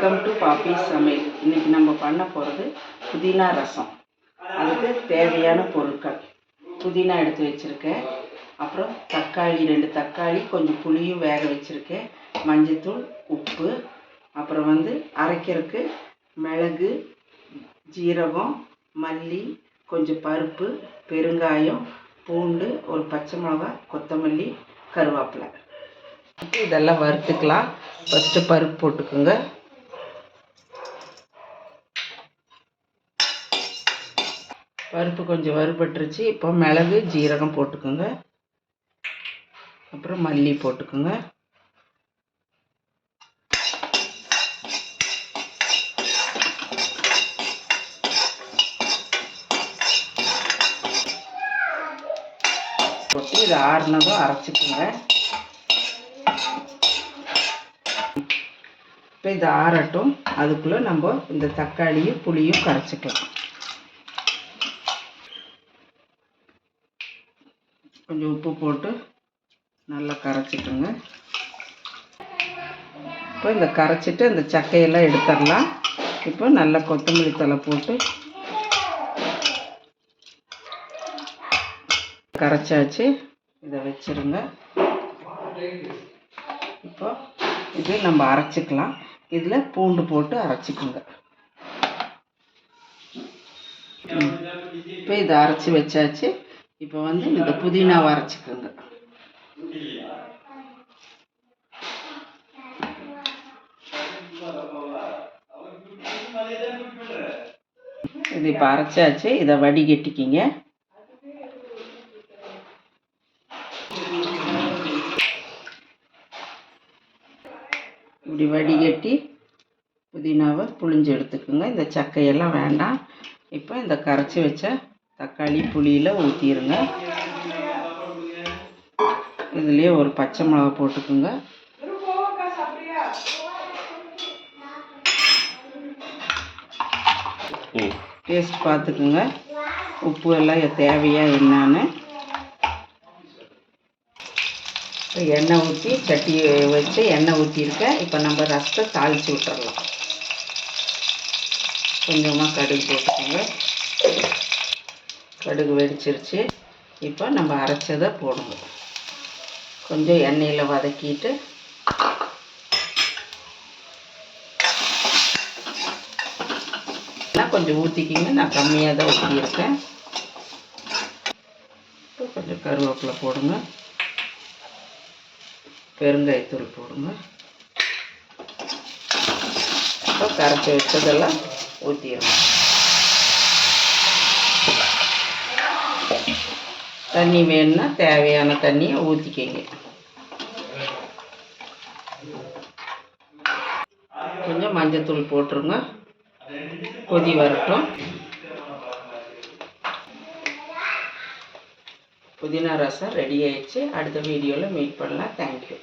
Welcome to பாப்பி சமையல். இன்றைக்கி நம்ம பண்ண போகிறது புதினா ரசம். அதுக்கு தேவையான பொருட்கள்: புதினா எடுத்து வச்சுருக்கேன், அப்புறம் தக்காளி 2 தக்காளி, கொஞ்சம் புளியும் வேக வச்சுருக்கேன், மஞ்சத்தூள், உப்பு, அப்புறம் அரைக்கிறதுக்கு மிளகு, ஜீரகம், மல்லி, கொஞ்சம் பருப்பு, பெருங்காயம், பூண்டு, ஒரு பச்சை மிளகாய், கொத்தமல்லி, கருவேப்பிலை. இதெல்லாம் வறுத்துக்கலாம். ஃபஸ்ட்டு பருப்பு போட்டுக்குங்க. பருப்பு கொஞ்சம் வறுபட்டுருச்சு. இப்போ மிளகு, ஜீரகம் போட்டுக்குங்க. அப்புறம் மல்லி போட்டுக்குங்க. போட்டு இதை ஆறுனதும் அரைச்சிக்குங்க. இப்போ இதை ஆறட்டும். அதுக்குள்ளே நம்ம இந்த தக்காளியும் புளியும் கரைச்சிக்கலாம். கொஞ்சம் உப்பு போட்டு நல்லா கரைச்சிக்கோங்க. இப்போ இந்த கரைச்சிட்டு இந்த சக்கையெல்லாம் எடுத்துடலாம். இப்போ நல்லா கொத்தமல்லி தழை போட்டு கரைச்சாச்சு. இதை வச்சுருங்க. இப்போ இது நம்ம அரைச்சிக்கலாம். இதில் பூண்டு போட்டு அரைச்சிக்கோங்க. இப்போ இதை அரைச்சி வச்சாச்சு. இப்போ இந்த புதினாவை அரைச்சிக்கோங்க. இது இப்போ அரைச்சாச்சு. இதை வடிகட்டிக்கிங்க. இப்படி வடிகட்டி புதினாவை புழிஞ்சு எடுத்துக்கோங்க. இந்த சக்கையெல்லாம் வேண்டாம். இப்போ இந்த கரைச்சி வச்ச தக்காளி புளியில் ஊற்றிடுங்க. இதுலேயே ஒரு பச்சை மிளகா போட்டுக்குங்க. டேஸ்ட் பார்த்துக்குங்க. உப்பு எல்லாம் தேவையா என்னன்னு. எண்ணெய் ஊற்றி சட்டி வச்சு எண்ணெய் ஊற்றிருக்கேன். இப்போ நம்ம ரசத்தை தாளித்து விட்டுறலாம். கொஞ்சமாக கடுகு போட்டுக்கோங்க. கடுகு வெடிச்சிருச்சு. இப்போ நம்ம அரைச்சதை போடுங்க. கொஞ்சம் எண்ணெயில் வதக்கிட்டு கொஞ்சம் ஊற்றிக்கிங்க. நான் கம்மியாக தான் ஊற்றியிருக்கேன். இப்போ கொஞ்சம் கருவேப்பிலை போடுங்க. பெருங்காயத்தூள் போடுங்க. இப்போ கரைச்சி வச்சதெல்லாம் ஊற்றிடுங்க. தண்ணி வேணும்னா தேவையான தண்ணியை ஊற்றிக்கிங்க. கொஞ்சம் மஞ்சத்தூள் போட்டுருங்க. கொதி வரட்டும். புதினா ரசம் ரெடி ஆயிடுச்சு. அடுத்த வீடியோவில் மீட் பண்ணலாம். தேங்க்யூ.